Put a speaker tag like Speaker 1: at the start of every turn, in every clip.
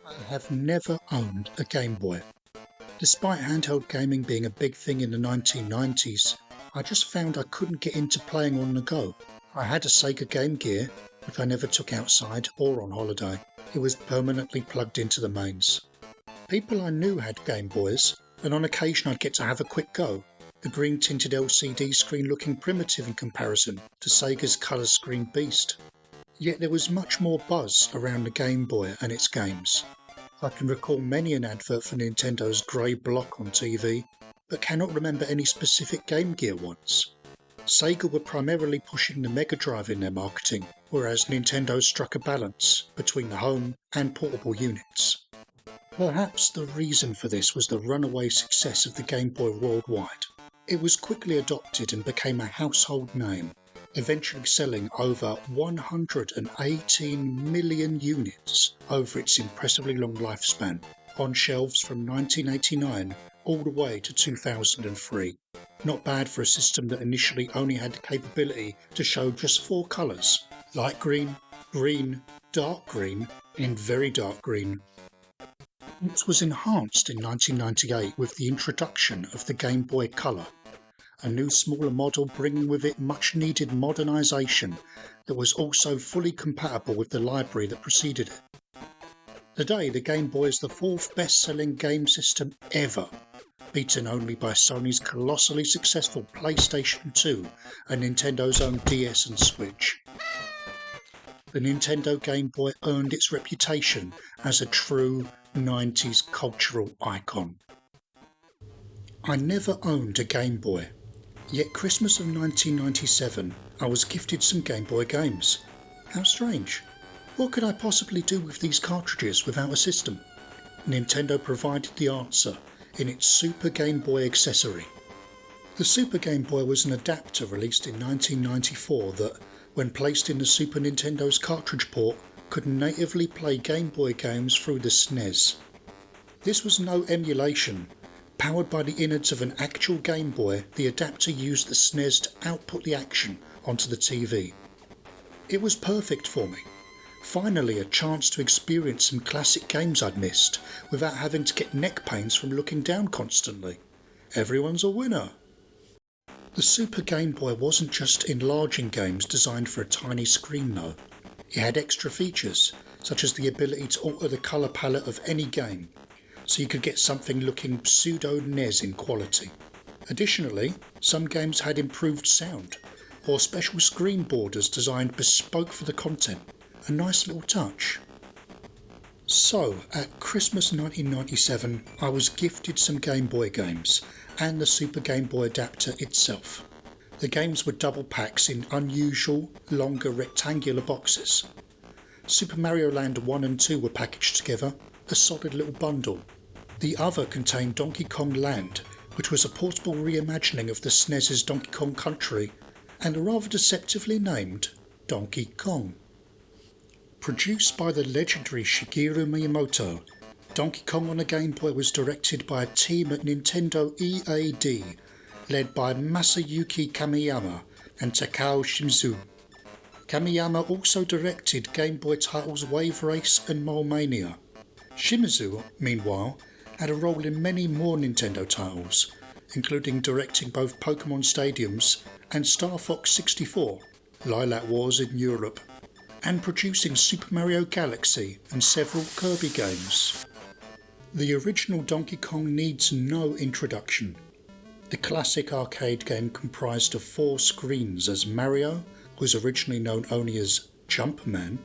Speaker 1: I have never owned a Game Boy. Despite handheld gaming being a big thing in the 1990s, I just found I couldn't get into playing on the go. I had a Sega Game Gear, which I never took outside or on holiday. It was permanently plugged into the mains. People I knew had Game Boys, and on occasion I'd get to have a quick go, the green tinted LCD screen looking primitive in comparison to Sega's colour screen beast. Yet there was much more buzz around the Game Boy and its games. I can recall many an advert for Nintendo's grey block on TV, but cannot remember any specific Game Gear ones. Sega were primarily pushing the Mega Drive in their marketing, whereas Nintendo struck a balance between the home and portable units. Perhaps the reason for this was the runaway success of the Game Boy worldwide. It was quickly adopted and became a household name, eventually selling over 118 million units over its impressively long lifespan, on shelves from 1989 all the way to 2003. Not bad for a system that initially only had the capability to show just 4 colours: light green, green, dark green, and very dark green. It was enhanced in 1998 with the introduction of the Game Boy Color, a new smaller model bringing with it much needed modernisation that was also fully compatible with the library that preceded it. Today the Game Boy is the 4th best-selling game system ever, beaten only by Sony's colossally successful PlayStation 2 and Nintendo's own DS and Switch. The Nintendo Game Boy earned its reputation as a true 90s cultural icon. I never owned a Game Boy. Yet Christmas of 1997 I was gifted some Game Boy games. How strange. What could I possibly do with these cartridges without a system? Nintendo provided the answer in its Super Game Boy accessory. The Super Game Boy was an adapter released in 1994 that, when placed in the Super Nintendo's cartridge port, could natively play Game Boy games through the SNES. This was no emulation. Powered by the innards of an actual Game Boy, the adapter used the SNES to output the action onto the TV. It was perfect for me. Finally a chance to experience some classic games I'd missed without having to get neck pains from looking down constantly. Everyone's a winner. The Super Game Boy wasn't just enlarging games designed for a tiny screen though. It had extra features, such as the ability to alter the colour palette of any game, so you could get something looking pseudo-NES in quality. Additionally, some games had improved sound, or special screen borders designed bespoke for the content. A nice little touch. So, at Christmas 1997, I was gifted some Game Boy games, and the Super Game Boy adapter itself. The games were double packs in unusual, longer rectangular boxes. Super Mario Land 1 and 2 were packaged together, a solid little bundle. The other contained Donkey Kong Land, which was a portable reimagining of the SNES's Donkey Kong Country, and a rather deceptively named Donkey Kong. Produced by the legendary Shigeru Miyamoto, Donkey Kong on a Game Boy was directed by a team at Nintendo EAD, led by Masayuki Kamiyama and Takao Shimizu. Kamiyama also directed Game Boy titles Wave Race and Mole Mania. Shimizu, meanwhile, had a role in many more Nintendo titles, including directing both Pokémon Stadiums and Star Fox 64, Lilac Wars in Europe, and producing Super Mario Galaxy and several Kirby games. The original Donkey Kong needs no introduction. The classic arcade game comprised of 4 screens as Mario, who was originally known only as Jumpman,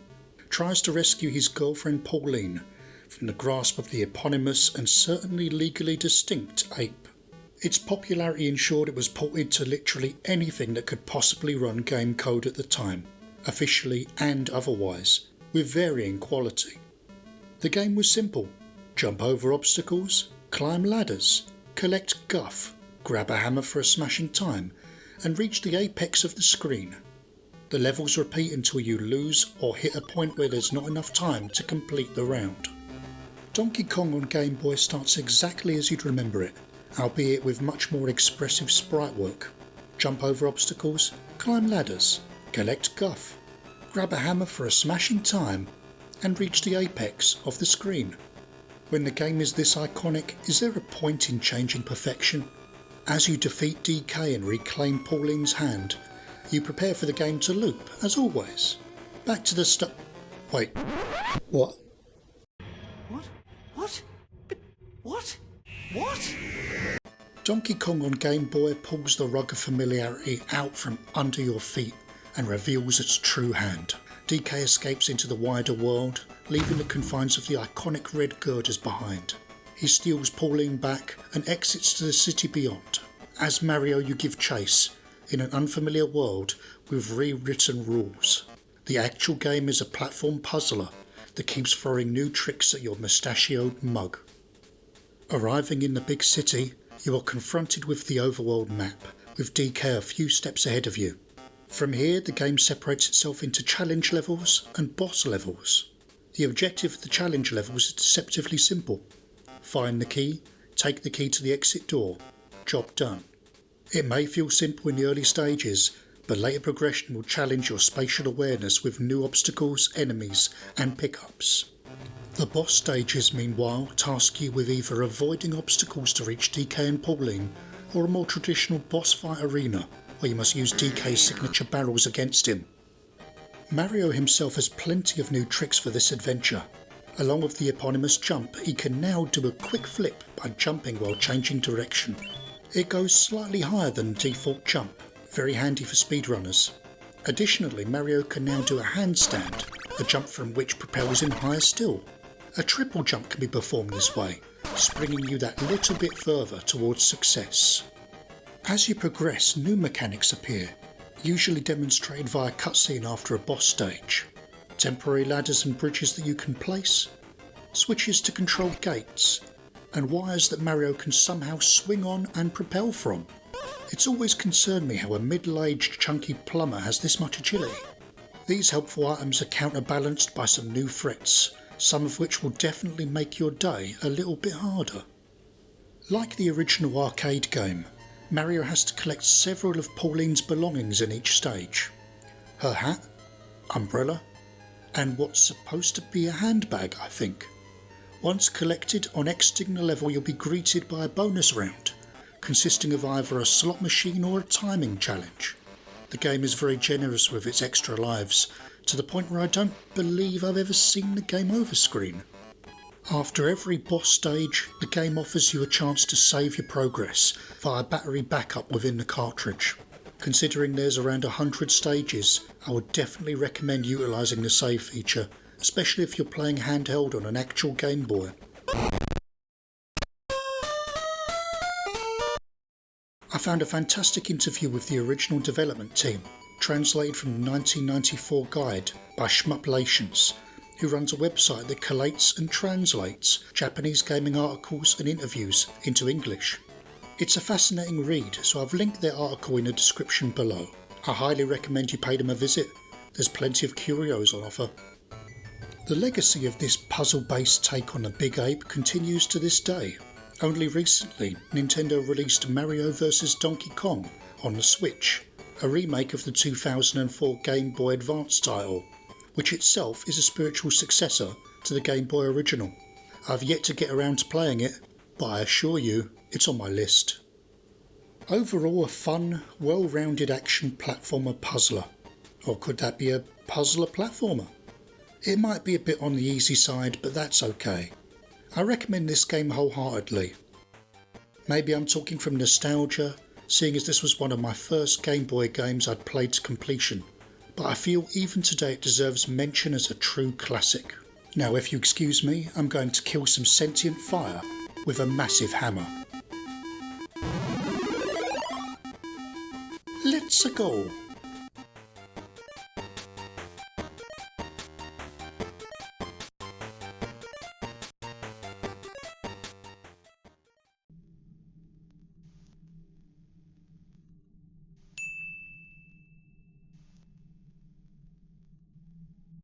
Speaker 1: tries to rescue his girlfriend Pauline from the grasp of the eponymous and certainly legally distinct ape. Its popularity ensured it was ported to literally anything that could possibly run game code at the time, officially and otherwise, with varying quality. The game was simple: jump over obstacles, climb ladders, collect guff, grab a hammer for a smashing time, and reach the apex of the screen. The levels repeat until you lose or hit a point where there's not enough time to complete the round. Donkey Kong on Game Boy starts exactly as you'd remember it, albeit with much more expressive sprite work. Jump over obstacles, climb ladders, collect guff, grab a hammer for a smashing time, and reach the apex of the screen. When the game is this iconic, is there a point in changing perfection? As you defeat DK and reclaim Pauline's hand, you prepare for the game to loop, as always. Back to the Wait. What? What? Donkey Kong on Game Boy pulls the rug of familiarity out from under your feet and reveals its true hand. DK escapes into the wider world, leaving the confines of the iconic red girders behind. He steals Pauline back and exits to the city beyond. As Mario, you give chase in an unfamiliar world with rewritten rules. The actual game is a platform puzzler that keeps throwing new tricks at your mustachioed mug. Arriving in the big city, you are confronted with the overworld map, with DK a few steps ahead of you. From here, the game separates itself into challenge levels and boss levels. The objective of the challenge levels is deceptively simple. Find the key, take the key to the exit door, job done. It may feel simple in the early stages, but later progression will challenge your spatial awareness with new obstacles, enemies and pickups. The boss stages, meanwhile, task you with either avoiding obstacles to reach DK and Pauline, or a more traditional boss fight arena, where you must use DK's signature barrels against him. Mario himself has plenty of new tricks for this adventure. Along with the eponymous jump, he can now do a quick flip by jumping while changing direction. It goes slightly higher than the default jump, very handy for speedrunners. Additionally, Mario can now do a handstand, a jump from which propels him higher still. A triple jump can be performed this way, springing you that little bit further towards success. As you progress, new mechanics appear, usually demonstrated via cutscene after a boss stage. Temporary ladders and bridges that you can place, switches to control gates, and wires that Mario can somehow swing on and propel from. It's always concerned me how a middle-aged chunky plumber has this much agility. These helpful items are counterbalanced by some new threats, some of which will definitely make your day a little bit harder. Like the original arcade game, Mario has to collect several of Pauline's belongings in each stage. Her hat, umbrella, and what's supposed to be a handbag, I think. Once collected, on exiting the level you'll be greeted by a bonus round, consisting of either a slot machine or a timing challenge. The game is very generous with its extra lives, to the point where I don't believe I've ever seen the game over screen. After every boss stage, the game offers you a chance to save your progress via battery backup within the cartridge. Considering there's around 100 stages, I would definitely recommend utilising the save feature, especially if you're playing handheld on an actual Game Boy. I found a fantastic interview with the original development team, translated from the 1994 guide by Shmuplations, who runs a website that collates and translates Japanese gaming articles and interviews into English. It's a fascinating read, so I've linked their article in the description below. I highly recommend you pay them a visit. There's plenty of curios on offer. The legacy of this puzzle-based take on the Big Ape continues to this day. Only recently, Nintendo released Mario vs Donkey Kong on the Switch, a remake of the 2004 Game Boy Advance title, which itself is a spiritual successor to the Game Boy original. I've yet to get around to playing it, but I assure you, it's on my list. Overall, a fun, well-rounded action platformer puzzler. Or could that be a puzzler platformer? It might be a bit on the easy side, but that's okay. I recommend this game wholeheartedly. Maybe I'm talking from nostalgia, seeing as this was one of my first Game Boy games I'd played to completion, but I feel even today it deserves mention as a true classic. Now, if you excuse me, I'm going to kill some sentient fire with a massive hammer. Let's go!